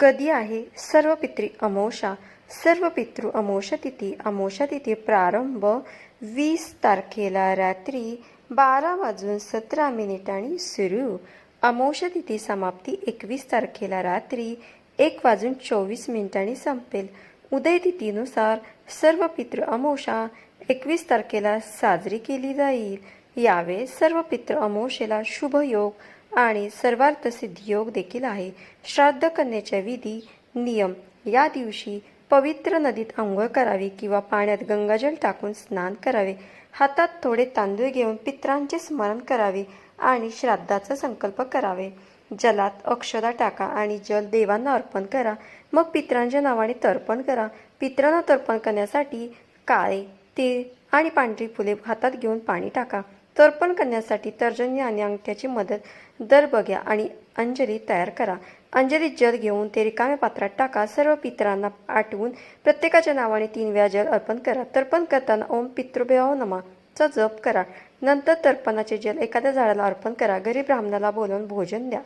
कधी आहे सर्व पितृ अमावस्या? सर्व पितृ अमावस्या तिथी प्रारंभ 20 तारखेला रात्री 12:17 सुरू. अमावस्या तिथी समाप्ती 21 तारखेला रात्री 1:24 संपेल. उदय तिथीनुसार सर्व पितृ अमावस्या 21 तारखेला साजरी केली जाईल. यावेळेस सर्व पितृ अमावस्येला शुभ योग आणि सर्वार्थ सिद्धी योग देखील आहे. श्राद्ध करण्याच्या विधी नियम: या दिवशी पवित्र नदीत आंघोळ करावी किंवा पाण्यात गंगाजल टाकून स्नान करावे. हातात थोडे तांदूळ घेऊन पितरांचे स्मरण करावे आणि श्राद्धाचा संकल्प करावे. जलात अक्षता टाका आणि जल देवांना अर्पण करा. मग पितरांच्या नावाने तर्पण करा. पितरांना तर्पण करण्यासाठी काळे तीळ आणि पांढरी फुले हातात घेऊन पाणी टाका. तर्पण करण्यासाठी तर्जनी आणि अंगठ्याची मदत, दरबग्या आणि अंजली तयार करा. अंजलीत जल घेऊन ते रिकाम्या पात्रात टाका. सर्व पितरांना आठवून प्रत्येकाच्या नावाने 3 वेळा जल अर्पण करा. तर्पण करताना ओम पितृभ्यो नमः चा जप करा. नंतर तर्पणाचे जल एखाद्या झाडाला अर्पण करा. गरीब ब्राह्मणाला बोलावून भोजन द्या.